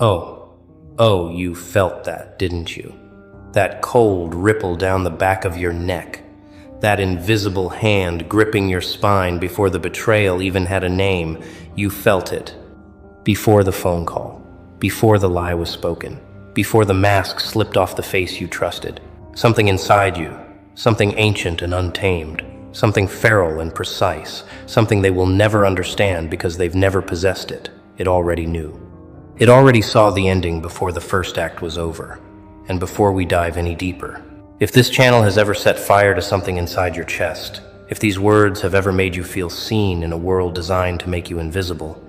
Oh, oh, you felt that, didn't you? That cold ripple down the back of your neck. That invisible hand gripping your spine before the betrayal even had a name. You felt it. Before the phone call. Before the lie was spoken. Before the mask slipped off the face you trusted. Something inside you. Something ancient and untamed. Something feral and precise. Something they will never understand because they've never possessed it. It already knew. It already saw the ending before the first act was over. And before we dive any deeper. If this channel has ever set fire to something inside your chest, if these words have ever made you feel seen in a world designed to make you invisible,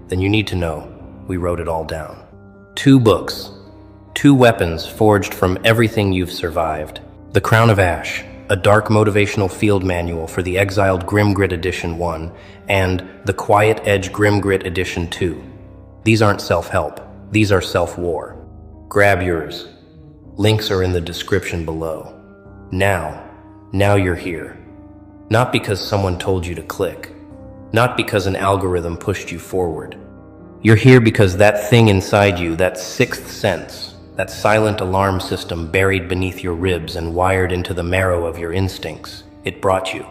then you need to know we wrote it all down. 2 books, 2 weapons forged from everything you've survived. The Crown of Ash, a dark motivational field manual for the exiled Grimgrit Edition 1, and The Quiet Edge Grimgrit Edition 2. These aren't self-help, these are self-war. Grab yours. Links are in the description below. Now you're here. Not because someone told you to click. Not because an algorithm pushed you forward. You're here because that thing inside you, that 6th sense, that silent alarm system buried beneath your ribs and wired into the marrow of your instincts, it brought you.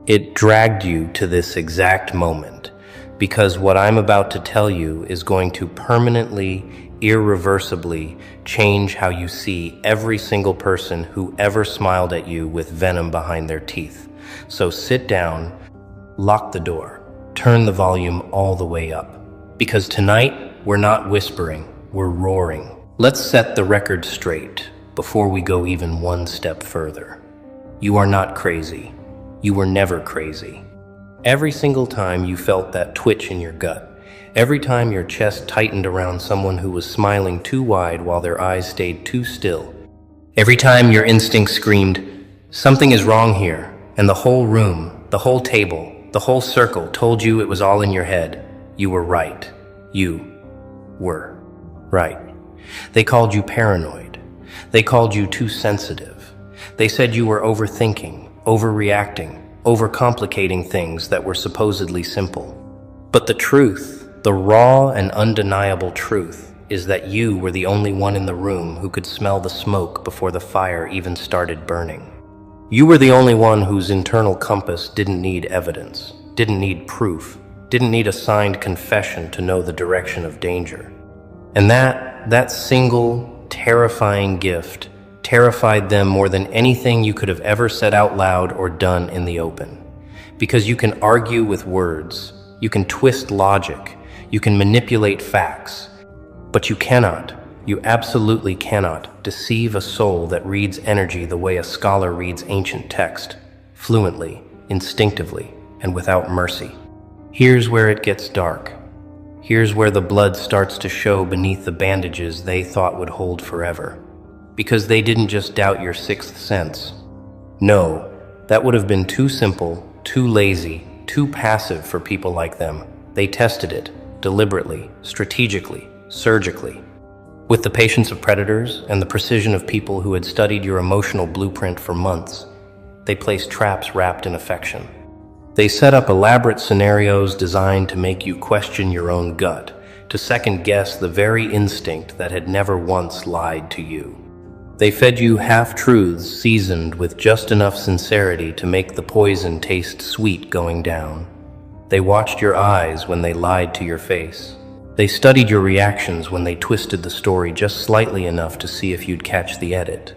It dragged you to this exact moment. Because what I'm about to tell you is going to permanently, irreversibly change how you see every single person who ever smiled at you with venom behind their teeth. So sit down, lock the door, turn the volume all the way up. Because tonight, we're not whispering, we're roaring. Let's set the record straight before we go even one step further. You are not crazy. You were never crazy. Every single time you felt that twitch in your gut, every time your chest tightened around someone who was smiling too wide while their eyes stayed too still, every time your instinct screamed, "Something is wrong here," and the whole room, the whole table, the whole circle told you it was all in your head, you were right. You were right. They called you paranoid. They called you too sensitive. They said you were overthinking, overreacting, overcomplicating things that were supposedly simple. But the truth, the raw and undeniable truth, is that you were the only one in the room who could smell the smoke before the fire even started burning. You were the only one whose internal compass didn't need evidence, didn't need proof, didn't need a signed confession to know the direction of danger. And that single, terrifying gift terrified them more than anything you could have ever said out loud or done in the open. Because you can argue with words, you can twist logic, you can manipulate facts, but you absolutely cannot deceive a soul that reads energy the way a scholar reads ancient text, fluently, instinctively, and without mercy. Here's where it gets dark. Here's where the blood starts to show beneath the bandages they thought would hold forever. Because they didn't just doubt your 6th sense. No, that would have been too simple, too lazy, too passive for people like them. They tested it, deliberately, strategically, surgically. With the patience of predators and the precision of people who had studied your emotional blueprint for months, they placed traps wrapped in affection. They set up elaborate scenarios designed to make you question your own gut, to second-guess the very instinct that had never once lied to you. They fed you half-truths seasoned with just enough sincerity to make the poison taste sweet going down. They watched your eyes when they lied to your face. They studied your reactions when they twisted the story just slightly enough to see if you'd catch the edit.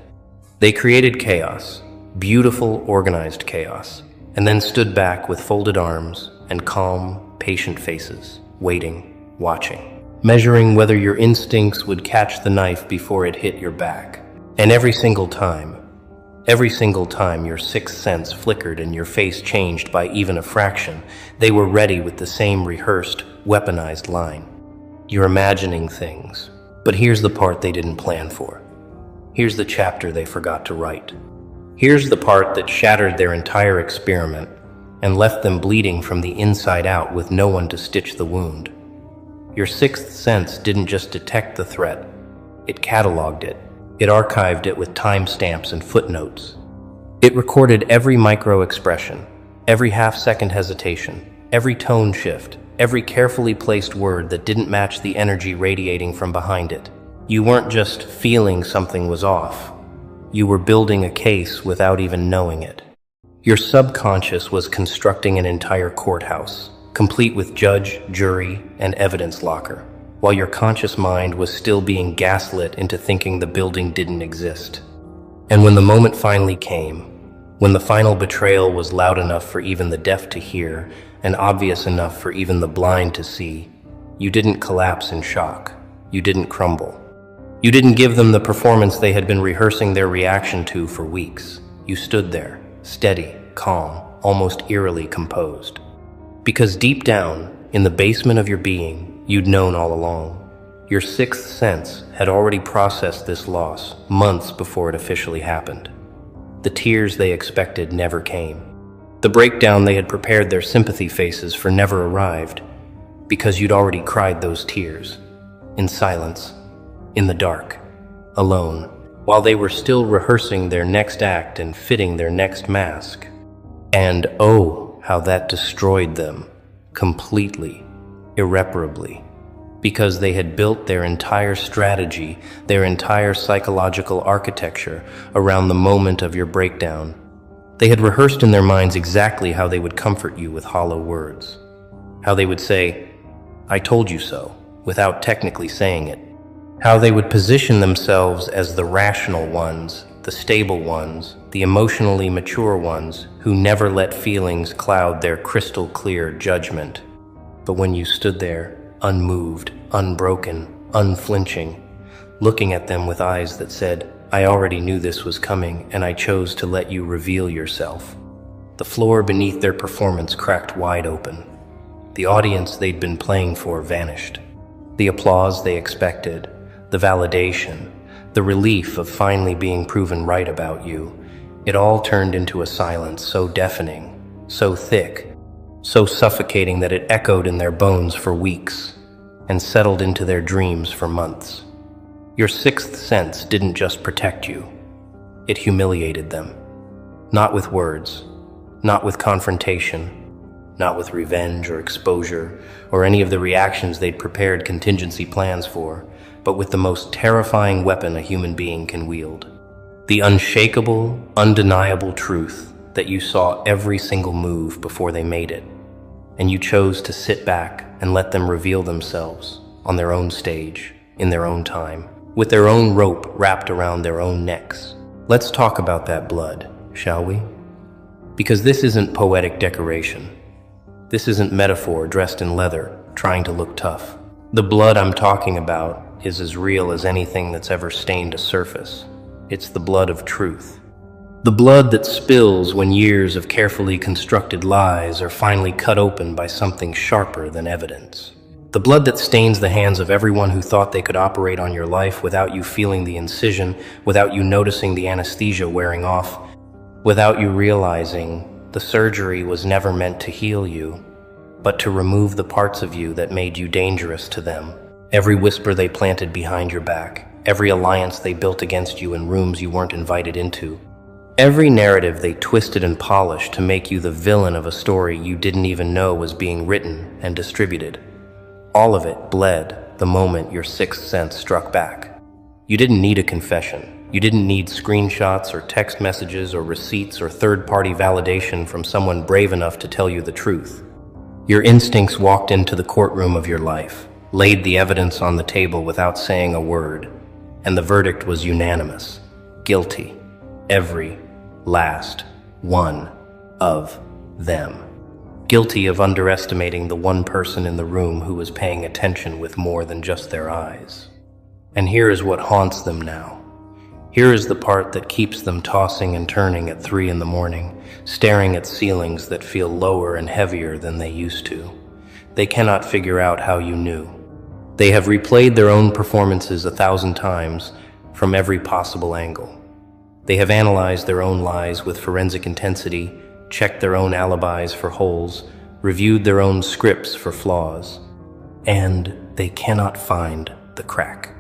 They created chaos, beautiful, organized chaos, and then stood back with folded arms and calm, patient faces, waiting, watching, measuring whether your instincts would catch the knife before it hit your back. And every single time your 6th sense flickered and your face changed by even a fraction, they were ready with the same rehearsed, weaponized line. You're imagining things, but here's the part they didn't plan for. Here's the chapter they forgot to write. Here's the part that shattered their entire experiment and left them bleeding from the inside out with no one to stitch the wound. Your 6th sense didn't just detect the threat, it cataloged it. It archived it with timestamps and footnotes. It recorded every micro-expression, every half-second hesitation, every tone shift, every carefully placed word that didn't match the energy radiating from behind it. You weren't just feeling something was off. You were building a case without even knowing it. Your subconscious was constructing an entire courthouse, complete with judge, jury, and evidence locker, while your conscious mind was still being gaslit into thinking the building didn't exist. And when the moment finally came, when the final betrayal was loud enough for even the deaf to hear and obvious enough for even the blind to see, you didn't collapse in shock. You didn't crumble. You didn't give them the performance they had been rehearsing their reaction to for weeks. You stood there, steady, calm, almost eerily composed. Because deep down, in the basement of your being, you'd known all along. Your sixth sense had already processed this loss months before it officially happened. The tears they expected never came. The breakdown they had prepared their sympathy faces for never arrived, because you'd already cried those tears, in silence, in the dark, alone, while they were still rehearsing their next act and fitting their next mask. And oh, how that destroyed them, completely, irreparably. Because they had built their entire strategy, their entire psychological architecture around the moment of your breakdown. They had rehearsed in their minds exactly how they would comfort you with hollow words. How they would say, "I told you so," without technically saying it. How they would position themselves as the rational ones, the stable ones, the emotionally mature ones who never let feelings cloud their crystal clear judgment. But when you stood there, unmoved, unbroken, unflinching, looking at them with eyes that said, "I already knew this was coming, and I chose to let you reveal yourself," the floor beneath their performance cracked wide open. The audience they'd been playing for vanished. The applause they expected, the validation, the relief of finally being proven right about you, it all turned into a silence so deafening, so thick, so suffocating that it echoed in their bones for weeks and settled into their dreams for months. Your sixth sense didn't just protect you, it humiliated them. Not with words, not with confrontation, not with revenge or exposure or any of the reactions they'd prepared contingency plans for, but with the most terrifying weapon a human being can wield. The unshakable, undeniable truth that you saw every single move before they made it, and you chose to sit back and let them reveal themselves on their own stage, in their own time, with their own rope wrapped around their own necks. Let's talk about that blood, shall we? Because this isn't poetic decoration. This isn't metaphor dressed in leather, trying to look tough. The blood I'm talking about is as real as anything that's ever stained a surface. It's the blood of truth. The blood that spills when years of carefully constructed lies are finally cut open by something sharper than evidence. The blood that stains the hands of everyone who thought they could operate on your life without you feeling the incision, without you noticing the anesthesia wearing off, without you realizing the surgery was never meant to heal you, but to remove the parts of you that made you dangerous to them. Every whisper they planted behind your back, every alliance they built against you in rooms you weren't invited into, every narrative they twisted and polished to make you the villain of a story you didn't even know was being written and distributed. All of it bled the moment your sixth sense struck back. You didn't need a confession. You didn't need screenshots or text messages or receipts or third-party validation from someone brave enough to tell you the truth. Your instincts walked into the courtroom of your life, laid the evidence on the table without saying a word, and the verdict was unanimous. Guilty. Every last one of them. Guilty of underestimating the one person in the room who was paying attention with more than just their eyes. And here is what haunts them now. Here is the part that keeps them tossing and turning at 3 in the morning, staring at ceilings that feel lower and heavier than they used to. They cannot figure out how you knew. They have replayed their own performances 1,000 times from every possible angle. They have analyzed their own lies with forensic intensity, checked their own alibis for holes, reviewed their own scripts for flaws. And they cannot find the crack.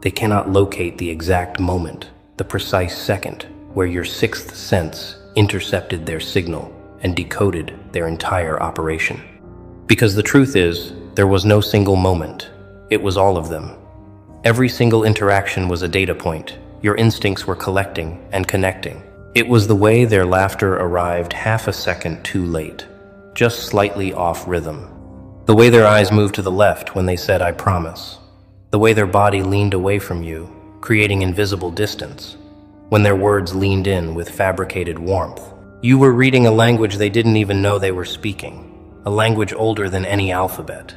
They cannot locate the exact moment, the precise second, where your sixth sense intercepted their signal and decoded their entire operation. Because the truth is, there was no single moment. It was all of them. Every single interaction was a data point. Your instincts were collecting and connecting. It was the way their laughter arrived half a second too late, just slightly off rhythm. The way their eyes moved to the left when they said, "I promise." The way their body leaned away from you, creating invisible distance. When their words leaned in with fabricated warmth. You were reading a language they didn't even know they were speaking. A language older than any alphabet.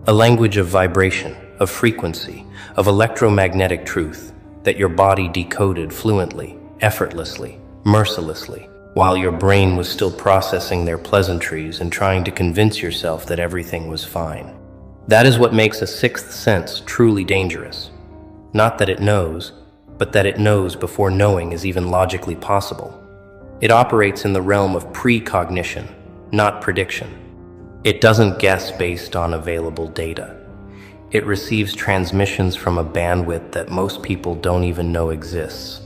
A language of vibration, of frequency, of electromagnetic truth that your body decoded fluently, effortlessly, mercilessly, while your brain was still processing their pleasantries and trying to convince yourself that everything was fine. That is what makes a sixth sense truly dangerous. Not that it knows, but that it knows before knowing is even logically possible. It operates in the realm of precognition, not prediction. It doesn't guess based on available data. It receives transmissions from a bandwidth that most people don't even know exists.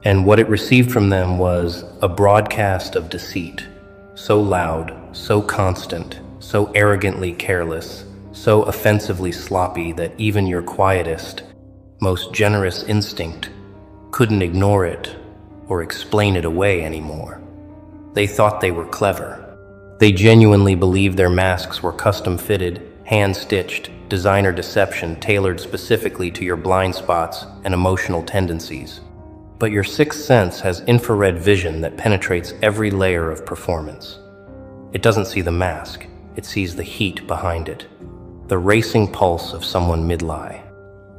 And what it received from them was a broadcast of deceit, so loud, so constant, so arrogantly careless, so offensively sloppy that even your quietest, most generous instinct couldn't ignore it or explain it away anymore. They thought they were clever. They genuinely believed their masks were custom-fitted, hand-stitched, designer deception tailored specifically to your blind spots and emotional tendencies. But your sixth sense has infrared vision that penetrates every layer of performance. It doesn't see the mask, it sees the heat behind it. The racing pulse of someone mid-lie.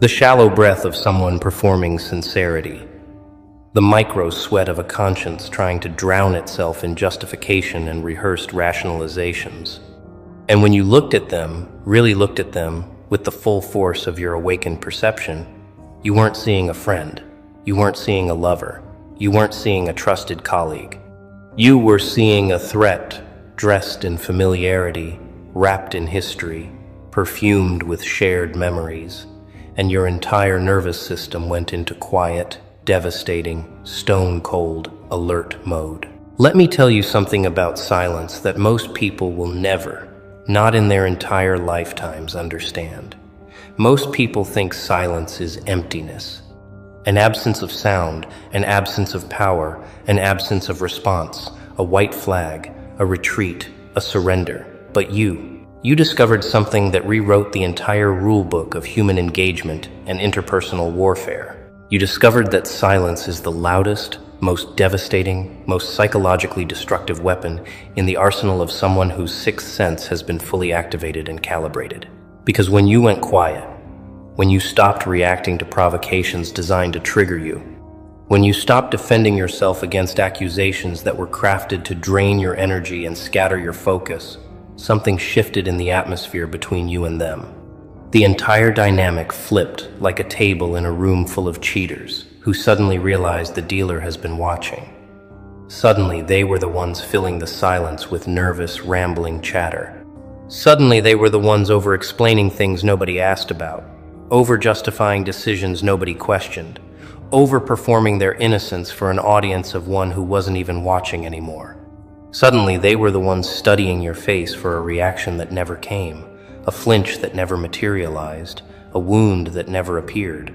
The shallow breath of someone performing sincerity. The micro sweat of a conscience trying to drown itself in justification and rehearsed rationalizations. And when you looked at them, really looked at them, with the full force of your awakened perception, you weren't seeing a friend. You weren't seeing a lover. You weren't seeing a trusted colleague. You were seeing a threat, dressed in familiarity, wrapped in history, perfumed with shared memories, and your entire nervous system went into quiet, devastating, stone-cold, alert mode. Let me tell you something about silence that most people will never, not in their entire lifetimes, understand. Most people think silence is emptiness. An absence of sound, an absence of power, an absence of response, a white flag, a retreat, a surrender. But you discovered something that rewrote the entire rule book of human engagement and interpersonal warfare. You discovered that silence is the loudest, most devastating, most psychologically destructive weapon in the arsenal of someone whose sixth sense has been fully activated and calibrated. Because when you went quiet, when you stopped reacting to provocations designed to trigger you, when you stopped defending yourself against accusations that were crafted to drain your energy and scatter your focus, something shifted in the atmosphere between you and them. The entire dynamic flipped like a table in a room full of cheaters who suddenly realized the dealer has been watching. Suddenly, they were the ones filling the silence with nervous, rambling chatter. Suddenly, they were the ones over-explaining things nobody asked about, over-justifying decisions nobody questioned, over-performing their innocence for an audience of one who wasn't even watching anymore. Suddenly, they were the ones studying your face for a reaction that never came, a flinch that never materialized, a wound that never appeared.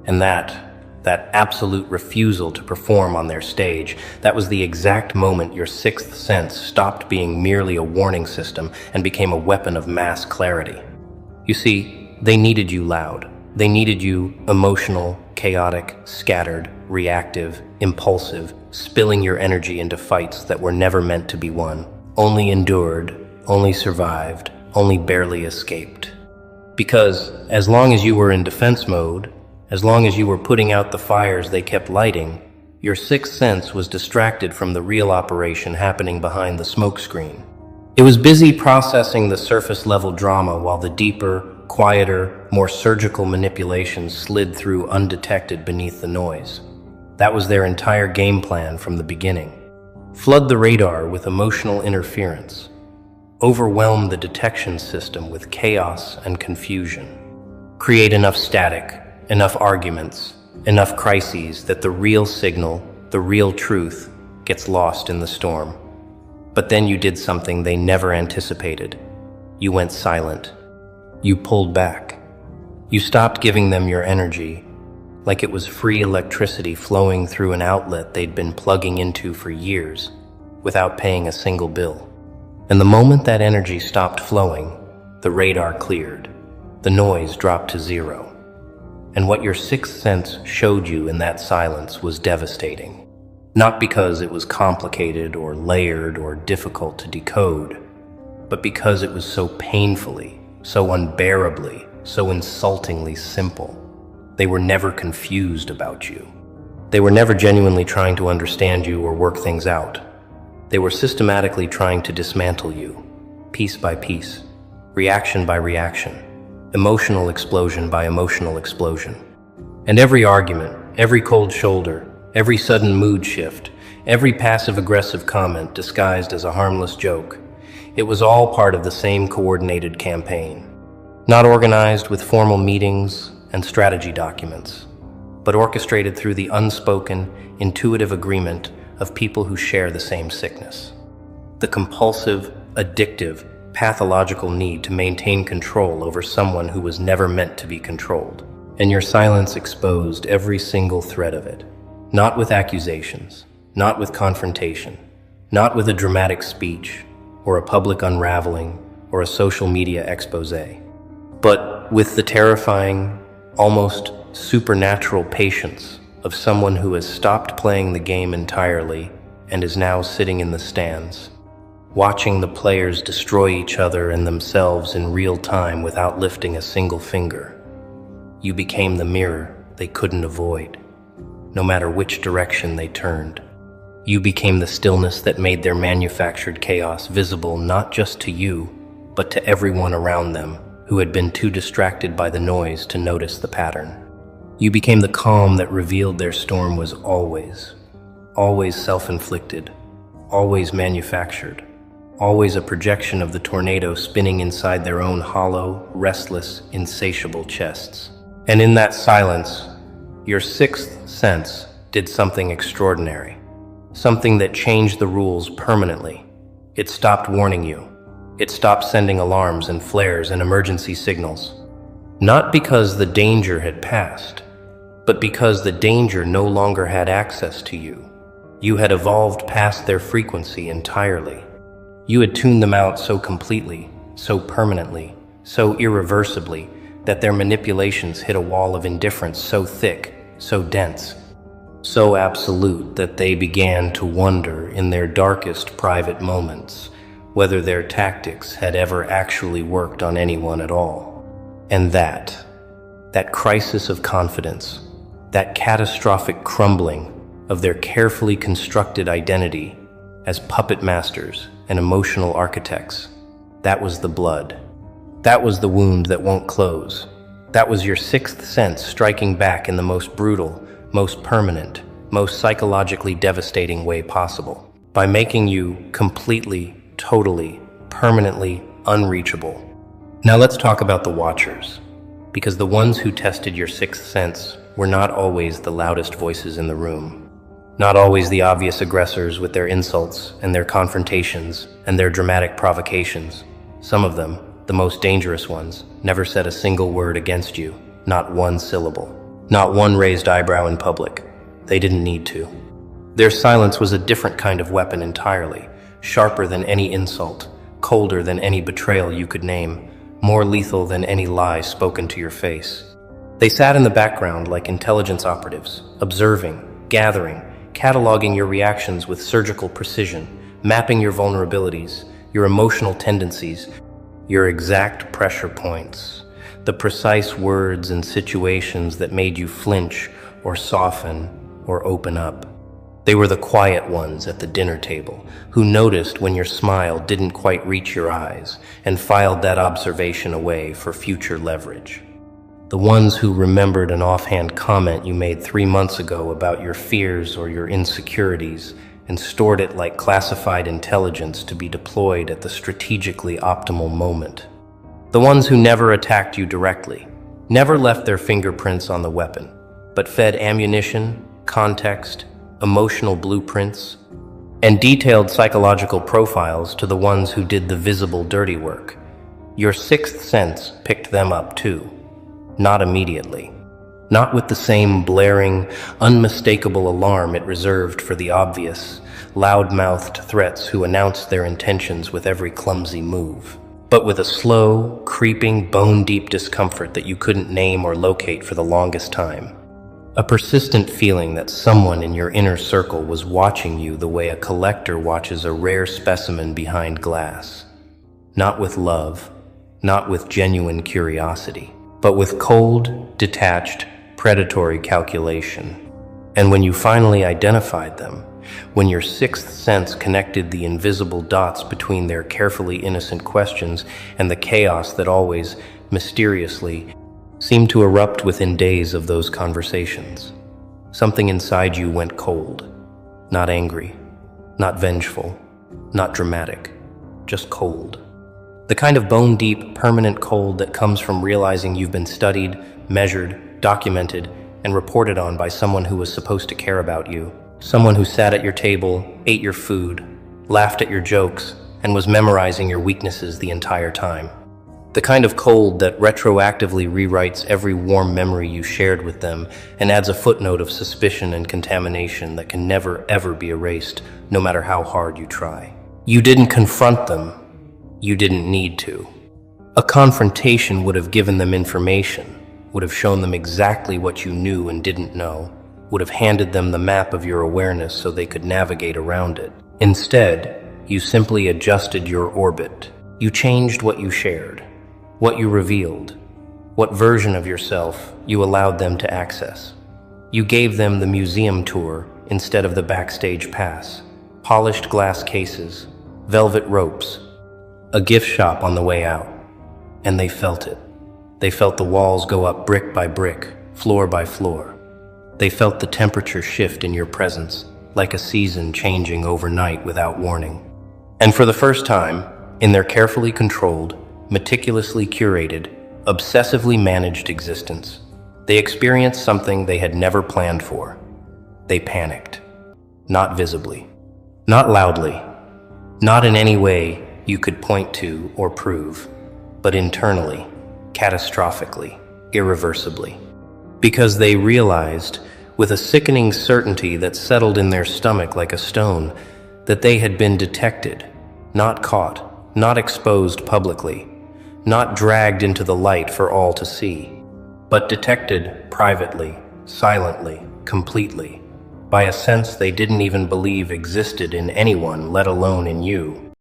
And that absolute refusal to perform on their stage, that was the exact moment your sixth sense stopped being merely a warning system and became a weapon of mass clarity. You see, they needed you loud. They needed you emotional, chaotic, scattered, reactive, impulsive, spilling your energy into fights that were never meant to be won, only endured, only survived, only barely escaped. Because as long as you were in defense mode, as long as you were putting out the fires they kept lighting, your sixth sense was distracted from the real operation happening behind the smoke screen. It was busy processing the surface-level drama while the deeper, quieter, more surgical manipulations slid through undetected beneath the noise. That was their entire game plan from the beginning. Flood the radar with emotional interference. Overwhelm the detection system with chaos and confusion. Create enough static, enough arguments, enough crises that the real signal, the real truth, gets lost in the storm. But then you did something they never anticipated. You went silent. You pulled back. You stopped giving them your energy, like it was free electricity flowing through an outlet they'd been plugging into for years, without paying a single bill. And the moment that energy stopped flowing, the radar cleared. The noise dropped to zero. And what your sixth sense showed you in that silence was devastating. Not because it was complicated or layered or difficult to decode, but because it was so painfully, so unbearably, so insultingly simple. They were never confused about you. They were never genuinely trying to understand you or work things out. They were systematically trying to dismantle you, piece by piece, reaction by reaction, emotional explosion by emotional explosion. And every argument, every cold shoulder, every sudden mood shift, every passive-aggressive comment disguised as a harmless joke, it was all part of the same coordinated campaign. Not organized with formal meetings and strategy documents, but orchestrated through the unspoken, intuitive agreement of people who share the same sickness. The compulsive, addictive, pathological need to maintain control over someone who was never meant to be controlled. And your silence exposed every single thread of it. Not with accusations, not with confrontation, not with a dramatic speech, or a public unraveling, or a social media expose, but with the terrifying, almost supernatural patience of someone who has stopped playing the game entirely and is now sitting in the stands, watching the players destroy each other and themselves in real time without lifting a single finger. You became the mirror they couldn't avoid, no matter which direction they turned. You became the stillness that made their manufactured chaos visible not just to you, but to everyone around them who had been too distracted by the noise to notice the pattern. You became the calm that revealed their storm was always self-inflicted, always manufactured, always a projection of the tornado spinning inside their own hollow, restless, insatiable chests. And in that silence, your sixth sense did something extraordinary, something that changed the rules permanently. It stopped warning you. It stopped sending alarms and flares and emergency signals. Not because the danger had passed, but because the danger no longer had access to you. You had evolved past their frequency entirely. You had tuned them out so completely, so permanently, so irreversibly, that their manipulations hit a wall of indifference so thick, so dense, so absolute that they began to wonder in their darkest private moments whether their tactics had ever actually worked on anyone at all. And that crisis of confidence, that catastrophic crumbling of their carefully constructed identity as puppet masters and emotional architects, that was the blood. That was the wound that won't close. That was your sixth sense striking back in the most brutal, most permanent, most psychologically devastating way possible, by making you completely, totally, permanently unreachable. Now let's talk about the Watchers, because the ones who tested your sixth sense were not always the loudest voices in the room. Not always the obvious aggressors with their insults and their confrontations and their dramatic provocations. Some of them, the most dangerous ones, never said a single word against you, not one syllable, not one raised eyebrow in public. They didn't need to. Their silence was a different kind of weapon entirely, sharper than any insult, colder than any betrayal you could name, more lethal than any lie spoken to your face. They sat in the background like intelligence operatives, observing, gathering, cataloging your reactions with surgical precision, mapping your vulnerabilities, your emotional tendencies, your exact pressure points, the precise words and situations that made you flinch or soften or open up. They were the quiet ones at the dinner table who noticed when your smile didn't quite reach your eyes and filed that observation away for future leverage. The ones who remembered an offhand comment you made 3 months ago about your fears or your insecurities and stored it like classified intelligence to be deployed at the strategically optimal moment. The ones who never attacked you directly, never left their fingerprints on the weapon, but fed ammunition, context, emotional blueprints, and detailed psychological profiles to the ones who did the visible dirty work. Your sixth sense picked them up too. Not immediately. Not with the same blaring, unmistakable alarm it reserved for the obvious, loud-mouthed threats who announced their intentions with every clumsy move, but with a slow, creeping, bone-deep discomfort that you couldn't name or locate for the longest time. A persistent feeling that someone in your inner circle was watching you the way a collector watches a rare specimen behind glass. Not with love, not with genuine curiosity, but with cold, detached, predatory calculation. And when you finally identified them, when your sixth sense connected the invisible dots between their carefully innocent questions and the chaos that always, mysteriously, seemed to erupt within days of those conversations, something inside you went cold. Not angry, not vengeful, not dramatic, just cold. The kind of bone-deep, permanent cold that comes from realizing you've been studied, measured, documented, and reported on by someone who was supposed to care about you. Someone who sat at your table, ate your food, laughed at your jokes, and was memorizing your weaknesses the entire time. The kind of cold that retroactively rewrites every warm memory you shared with them and adds a footnote of suspicion and contamination that can never, ever be erased, no matter how hard you try. You didn't confront them. You didn't need to. A confrontation would have given them information, would have shown them exactly what you knew and didn't know, would have handed them the map of your awareness so they could navigate around it. Instead, you simply adjusted your orbit. You changed what you shared, what you revealed, what version of yourself you allowed them to access. You gave them the museum tour instead of the backstage pass, polished glass cases, velvet ropes, a gift shop on the way out. And they felt it. They felt the walls go up brick by brick, floor by floor. They felt the temperature shift in your presence, like a season changing overnight without warning. And for the first time, in their carefully controlled, meticulously curated, obsessively managed existence, they experienced something they had never planned for. They panicked. Not visibly. Not loudly. Not in any way you could point to or prove, but internally, catastrophically, irreversibly. Because they realized, with a sickening certainty that settled in their stomach like a stone, that they had been detected, not caught, not exposed publicly, not dragged into the light for all to see, but detected privately, silently, completely, by a sense they didn't even believe existed in anyone, let alone in you.